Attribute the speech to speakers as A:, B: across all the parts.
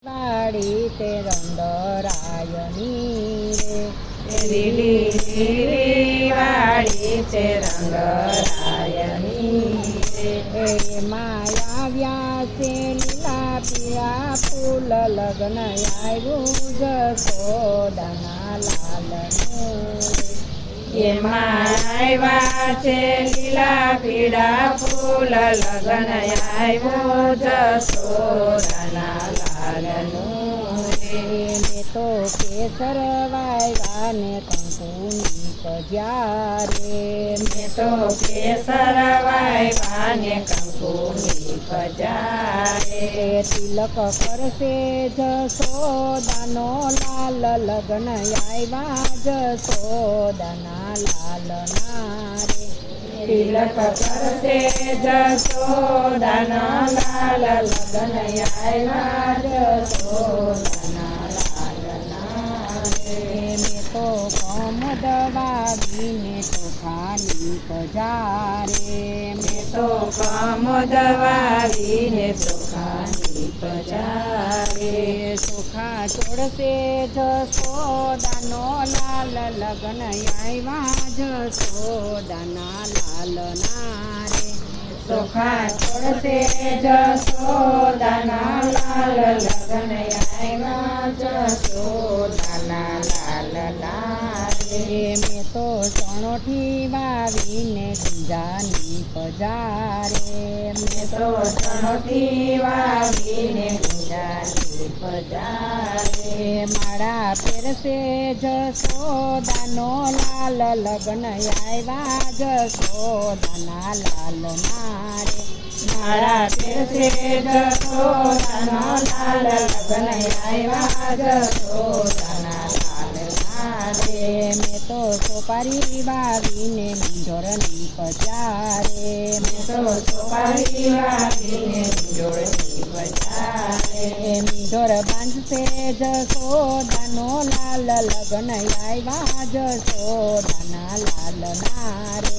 A: વાડી તે રંગરાયની રે
B: લીલી વાડી છે રંગરાયની
A: એ આવ્યા છે લીલા પીળા ફૂલ લગ્ન આવ્યું જશોદાના લાલનું
B: એમાં આવ્યા છે લીલા પીળા ફૂલ લગ્ન આવ્યો જશોદાના લાલનું
A: મેં તો કેસર વાવ્યા ને કંકુની પજારે
B: મેં તો કેસર વાવ્યા ને કંકુની પજારે
A: તિલક કરશે જશોદાનો લાલ લગ્ન આવ્યા જશોદાના લાલના રે
B: તિલક કરશે જશોદાના લાલ લગ્ન આવ્યા જશોદાના લાલના
A: મેં તો કમદ વાવીને ચોખાની પજારે
B: મેં તો કમદ વાવીને ચોખાની પજારે
A: ચોખા ચોડશે જશોદાનો લાલ લગ્ન આવ્યા જશોદાના લાલના રે
B: ચોખા છોડશે જશોદાના લાલ લગ્ન આવ્યા જશોદાના લાલના રે
A: મેં તો ચણોઠી વાવીને ગુંજાની પજારે
B: મેં તો ચણોઠી વાવીને ગુંજાની પજારે
A: માળા ફેરશે જશોદાનો લાલ લગ્ન આવ્યા જશોદાના લાલના રે
B: મારા ફેરશે જશોદાના લાલ લગ્ન આવ્યા જશોદાના લાલના રે
A: મેં તો સોપારી વાવીને મીંઢોરની પચારે
B: મેં તો સોપારી વાવીને જોડની પજારે
A: મીંઢોર બાંધશે જશોદાનો લાલ લગ્ન આવ્યા જશોદાના લાલના રે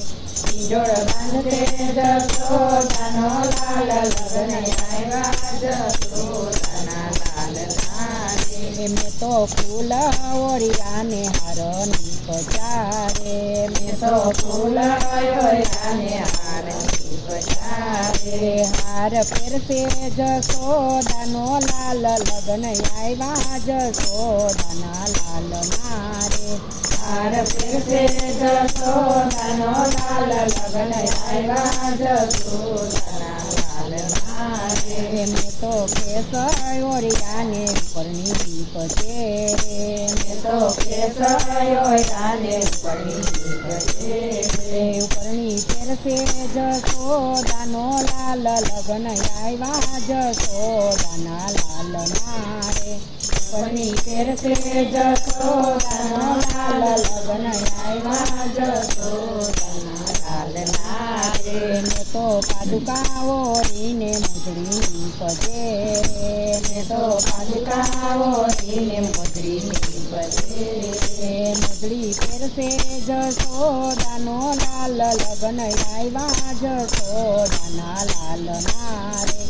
B: જોડ બાંધશે જશોદાનો લાલ લગ્ન આવ્યા જશોદાના લાલના રે
A: મેં તો ફૂલ ઓરિયાને હારની પચારે
B: મેં તો ફૂલ ઓળ્યાને હારની પજારે
A: હાર ફેરશે જશોદાનો લાલ લગ્ન આવ્યા જશોદાના લાલના રે
B: હાર ફેરશે જશોદાનો લાલ લગ્ન આવ્યા જશોદાના લાલના રે
A: મેં તો કેસ ઓરિયાને પરણી પચેરે
B: મેં તો કેસયોયાને પડી પજેરે
A: ઉપરણી ફેરશે જશોદાનો લાલ લગ્ન આવ્યા જશોદાના લાલના રે
B: પની ફેરશે જશોદાનો લાલ લગ્ન આવ્યા જશોદાના લાલના રે
A: મેં તો પાદુકા ઓરીને મોજડીની પજેરે
B: મેં તો પાદુકાઓને મોજડીની પજેરે
A: મોજડી ફેરશે જશોદાનો લાલ લગ્ન આવ્યા જશોદાના લાલના રે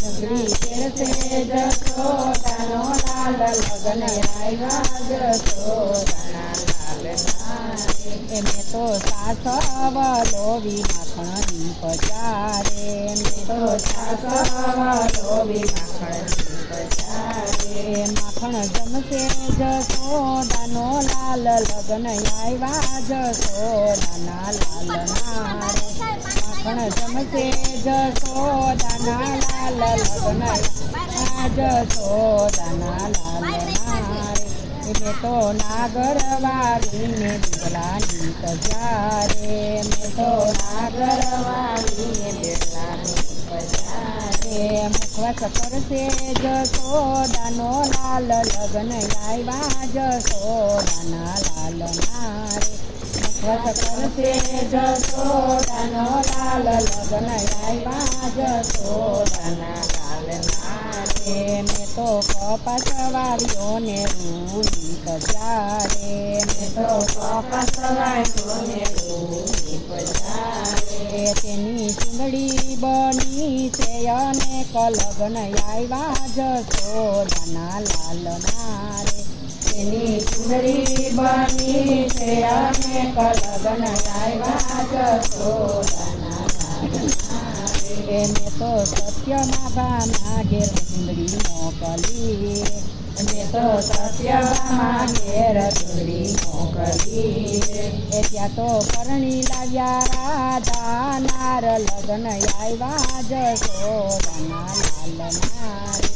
B: મોજડી ફેરશે જશોદાનો લાલ લગ્ન આવ્યા જશોદાના લાલના રે
A: મેં તો સાસ વલોવી માખણની પચારે
B: મેં તો સાસવલોવી માખણની પજારે
A: માખણ જમશે જશોદાનો લાલ લગ્ન આવ્યા જશોદાના લાલના રે માખણ જમશે જશોદાના લાલ લગ્ન આવ્યા જશોદાના લાલના રે મેં તો નાગર વાવીને બિરલાની પજારે મેં તો
B: નાગર વાવીને બિરલાની પજારે
A: મુખવસ કરશે જશોદાનો લાલ લગ્ન આવ્યા જશોદાના લાલના રે મુખવસ કરશે
B: જશોદાનો લાલ લગ્ન આવ્યા જશોદાના લાલ લાલના રે
A: મેં તો કપાસ વાવ્યો ને રૂની પજારે મેં તો
B: કપાસ વાવ્યો ને રૂની પજારે
A: તેની ચૂંદડી બની છે અને કલગન આવ્યા જશોદાના લાલના રે
B: તેની ચૂંદડી બની છે અને કલગન આવ્યા જશોદાના લાલના રે
A: મેં તો સત્યનાભામાં ઘેર ચૂંદડી મોકલી
B: મેં તો સત્યભામા ઘેર ચૂંદડી મોકલી
A: ત્યાં તો પરણી લાવ્યા રાધા નાર લગ્ન આવ્યા જશોદાના લાલના રે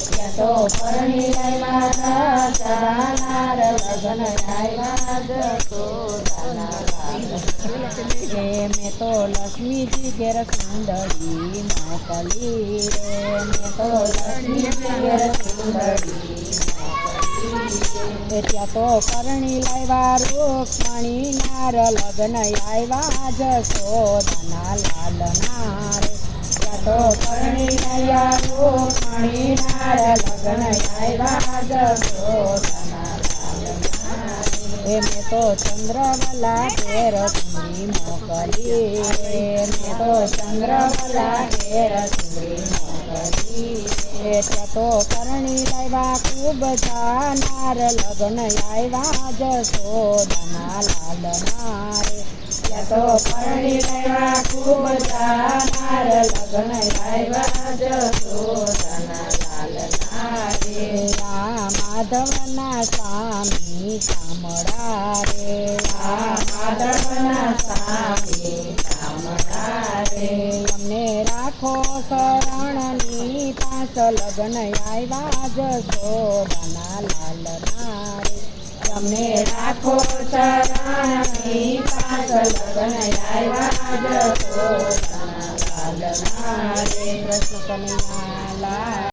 B: ત્યાં તો પરણી લાવ્યા રાધાનાર લગ્ન આવ્યા જશોદાના લાલના
A: મેં તો લક્ષ્મીજી ઘેર સુંદરી મોકલી રે મેં તો
B: લક્ષ્મીજી ઘેર સુંદરી
A: ત્યાં તો કરણી લાવ્યા રૂક્ષ્મણી નાર લગ્ન આવ્યા જશોદાના લાલના રે
B: ત્યાં તો પરણી લાવ્યા રૂક્ષ્મણી નાર લગ્ન આવ્યા જશોદાના લાલના રે
A: મેં તો ચંદ્રવલા ઘેર ચૂંદડી મોકલી રે
B: મેં તો ચંદ્રવલા ઘેર ચૂંદડી મોકલી
A: ત્યાં તો કરણી લાવ્યા ખૂબ જાનાર લગ્ન આવ્યા જશોદાના લાલના રે
B: ત્યાં તો પરણી લાવ્યા ખૂબ જાનાર લગ્ન આવ્યા જશોદાના લાલના રે
A: આ માધવના સ્વામી શામળા રે
B: આ માધવના સ્વામી શામળા રે
A: અમને રાખો શરણની પાસ લગ્ન આવ્યા જશોદાના લાલના રે
B: તમને રાખો ચરણની પાસ લગ્ન આવ્યા જશોદાના લાલના રે
A: કૃષ્ણ કનૈયા લાલ